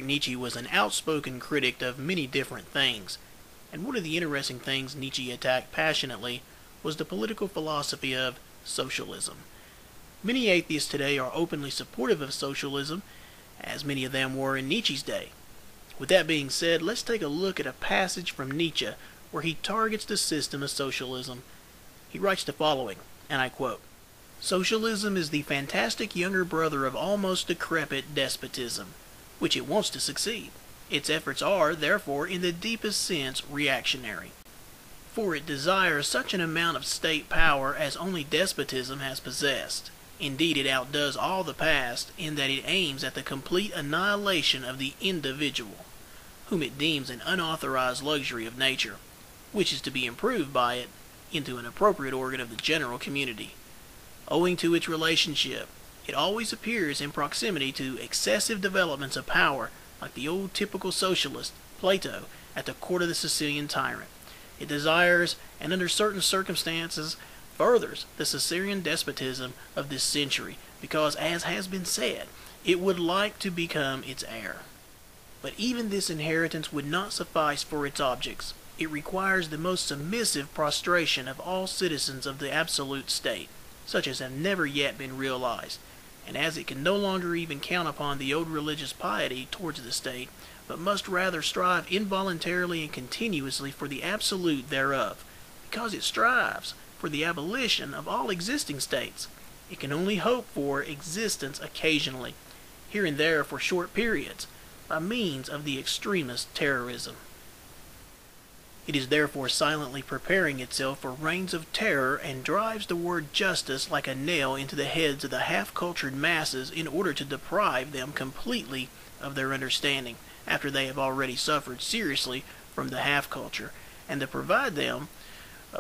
Nietzsche was an outspoken critic of many different things, and one of the interesting things Nietzsche attacked passionately was the political philosophy of socialism. Many atheists today are openly supportive of socialism, as many of them were in Nietzsche's day. With that being said, let's take a look at a passage from Nietzsche where he targets the system of socialism. He writes the following, and I quote, "Socialism is the fantastic younger brother of almost decrepit despotism, which it wants to succeed. Its efforts are, therefore, in the deepest sense, reactionary. For it desires such an amount of state power as only despotism has possessed. Indeed, it outdoes all the past in that it aims at the complete annihilation of the individual, whom it deems an unauthorized luxury of nature, which is to be improved by it into an appropriate organ of the general community. Owing to its relationship, it always appears in proximity to excessive developments of power, like the old typical socialist, Plato, at the court of the Sicilian tyrant. It desires, and under certain circumstances, furthers the Caesarean despotism of this century, because, as has been said, it would like to become its heir. But even this inheritance would not suffice for its objects. It requires the most submissive prostration of all citizens of the absolute state, such as have never yet been realized, and as it can no longer even count upon the old religious piety towards the state, but must rather strive involuntarily and continuously for the absolute thereof, because it strives for the abolition of all existing states, it can only hope for existence occasionally, here and there for short periods, by means of the extremist terrorism. It is therefore silently preparing itself for reigns of terror and drives the word justice like a nail into the heads of the half-cultured masses in order to deprive them completely of their understanding after they have already suffered seriously from the half-culture, and to provide them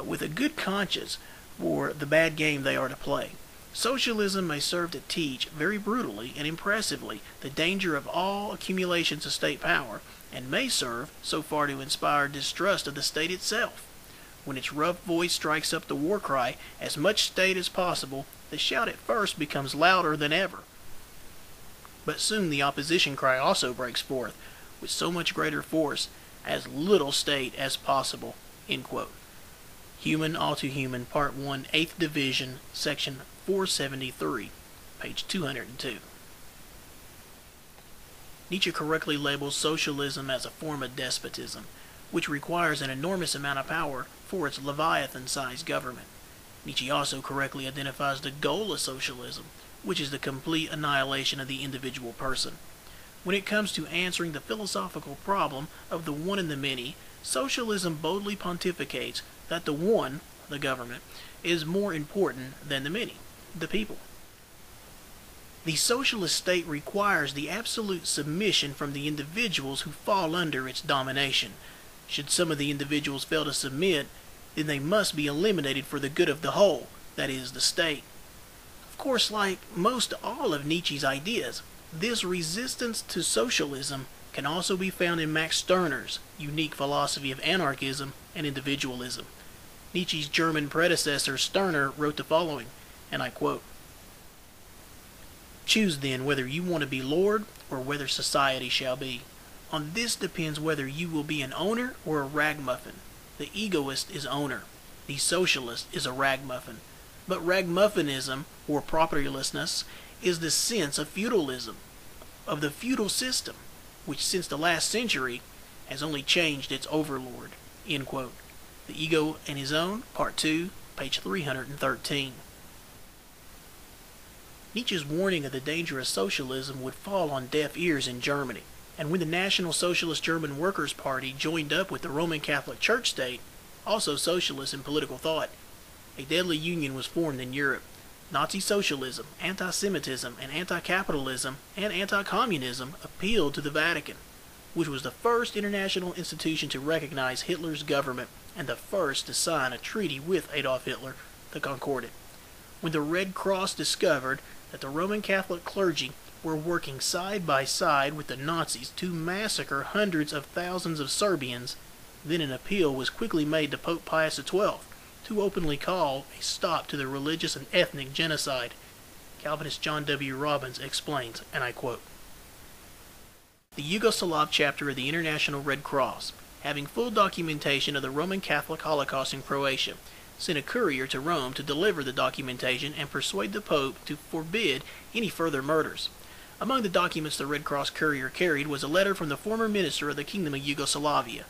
with a good conscience for the bad game they are to play. Socialism may serve to teach very brutally and impressively the danger of all accumulations of state power, and may serve so far to inspire distrust of the state itself. When its rough voice strikes up the war cry, as much state as possible, the shout at first becomes louder than ever. But soon the opposition cry also breaks forth, with so much greater force, as little state as possible." End quote. Human All Too Human, Part 1, 8th Division, Section 473, page 202. Nietzsche correctly labels socialism as a form of despotism, which requires an enormous amount of power for its Leviathan-sized government. Nietzsche also correctly identifies the goal of socialism, which is the complete annihilation of the individual person. When it comes to answering the philosophical problem of the one and the many, socialism boldly pontificates that the one, the government, is more important than the many, the people. The socialist state requires the absolute submission from the individuals who fall under its domination. Should some of the individuals fail to submit, then they must be eliminated for the good of the whole, that is, the state. Of course, like most all of Nietzsche's ideas, this resistance to socialism can also be found in Max Stirner's unique philosophy of anarchism and individualism. Nietzsche's German predecessor Stirner wrote the following, and I quote, "Choose then whether you want to be Lord or whether society shall be. On this depends whether you will be an owner or a ragamuffin. The egoist is owner. The socialist is a ragamuffin. But ragmuffinism, or propertylessness, is the sense of feudalism, of the feudal system, which since the last century has only changed its overlord." End quote. The Ego and His Own, Part 2, page 313. Nietzsche's warning of the danger of socialism would fall on deaf ears in Germany, and when the National Socialist German Workers' Party joined up with the Roman Catholic Church state, also socialist in political thought, a deadly union was formed in Europe. Nazi socialism, anti-Semitism, and anti-capitalism and anti-communism appealed to the Vatican, which was the first international institution to recognize Hitler's government and the first to sign a treaty with Adolf Hitler, the Concordat. When the Red Cross discovered that the Roman Catholic clergy were working side by side with the Nazis to massacre hundreds of thousands of Serbians, then an appeal was quickly made to Pope Pius XII to openly call a stop to the religious and ethnic genocide. Calvinist John W. Robbins explains, and I quote, the Yugoslav chapter of the International Red Cross, having full documentation of the Roman Catholic Holocaust in Croatia, sent a courier to Rome to deliver the documentation and persuade the Pope to forbid any further murders. Among the documents the Red Cross courier carried was a letter from the former minister of the Kingdom of Yugoslavia.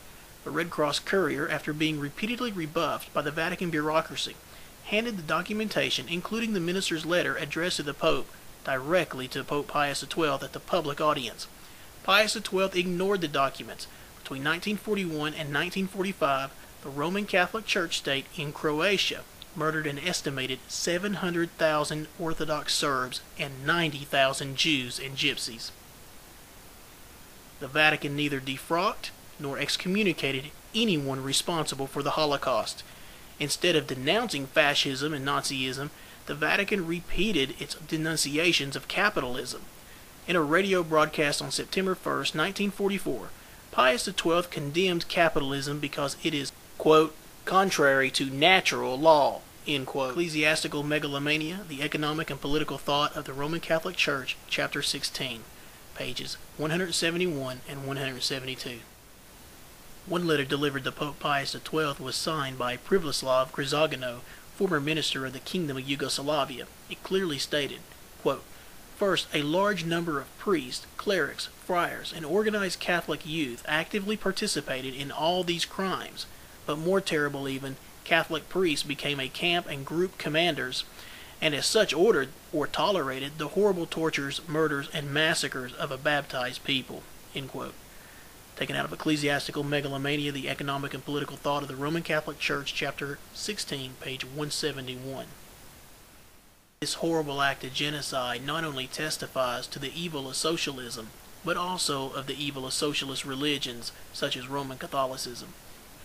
The Red Cross courier, after being repeatedly rebuffed by the Vatican bureaucracy, handed the documentation, including the minister's letter addressed to the Pope, directly to Pope Pius XII at the public audience. Pius XII ignored the documents. Between 1941 and 1945, the Roman Catholic Church state in Croatia murdered an estimated 700,000 Orthodox Serbs and 90,000 Jews and Gypsies. The Vatican neither defrocked nor excommunicated anyone responsible for the Holocaust. Instead of denouncing fascism and Nazism, the Vatican repeated its denunciations of capitalism. In a radio broadcast on September 1, 1944, Pius XII condemned capitalism because it is, quote, contrary to natural law, end quote. Ecclesiastical Megalomania, the Economic and Political Thought of the Roman Catholic Church, Chapter 16, pages 171 and 172. One letter delivered to Pope Pius XII was signed by Privoslav Chrysogonos, former minister of the Kingdom of Yugoslavia. It clearly stated, quote, first, a large number of priests, clerics, friars, and organized Catholic youth actively participated in all these crimes, but more terrible even, Catholic priests became a camp and group commanders, and as such ordered or tolerated the horrible tortures, murders, and massacres of a baptized people, end quote. Taken out of Ecclesiastical Megalomania, the Economic and Political Thought of the Roman Catholic Church, Chapter 16, page 171. This horrible act of genocide not only testifies to the evil of socialism, but also of the evil of socialist religions, such as Roman Catholicism.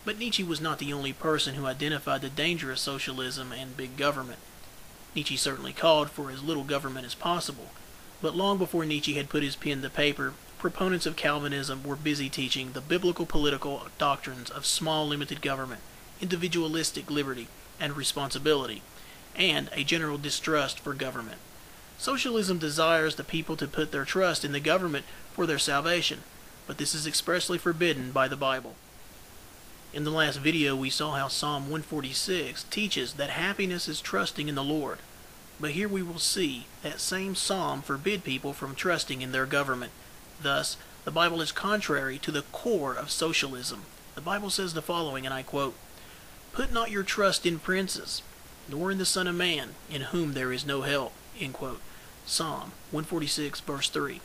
But Nietzsche was not the only person who identified the danger of socialism and big government. Nietzsche certainly called for as little government as possible, but long before Nietzsche had put his pen to paper, proponents of Calvinism were busy teaching the biblical political doctrines of small limited government, individualistic liberty and responsibility, and a general distrust for government. Socialism desires the people to put their trust in the government for their salvation, but this is expressly forbidden by the Bible. In the last video we saw how Psalm 146 teaches that happiness is trusting in the Lord, but here we will see that same psalm forbid people from trusting in their government. Thus, the Bible is contrary to the core of socialism. The Bible says the following, and I quote, "Put not your trust in princes, nor in the Son of Man, in whom there is no help," end quote. Psalm 146, verse 3.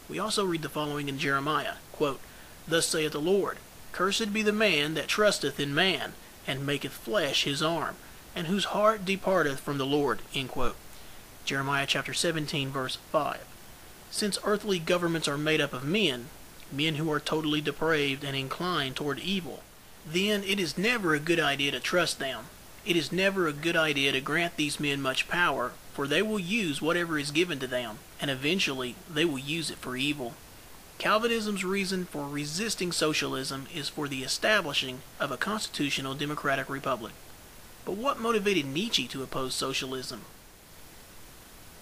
We also read the following in Jeremiah, quote, "Thus saith the Lord, Cursed be the man that trusteth in man, and maketh flesh his arm, and whose heart departeth from the Lord," end quote. Jeremiah chapter 17, verse 5. Since earthly governments are made up of men who are totally depraved and inclined toward evil, then it is never a good idea to trust them. It is never a good idea to grant these men much power, for they will use whatever is given to them, and eventually they will use it for evil. Calvinism's reason for resisting socialism is for the establishing of a constitutional democratic republic. But what motivated Nietzsche to oppose socialism?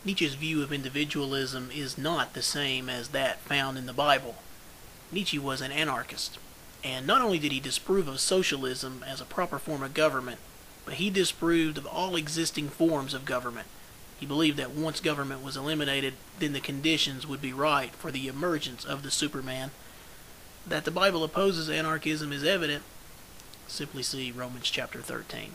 Nietzsche's view of individualism is not the same as that found in the Bible. Nietzsche was an anarchist, and not only did he disapprove of socialism as a proper form of government, but he disapproved of all existing forms of government. He believed that once government was eliminated, then the conditions would be right for the emergence of the Superman. That the Bible opposes anarchism is evident. Simply see Romans chapter 13.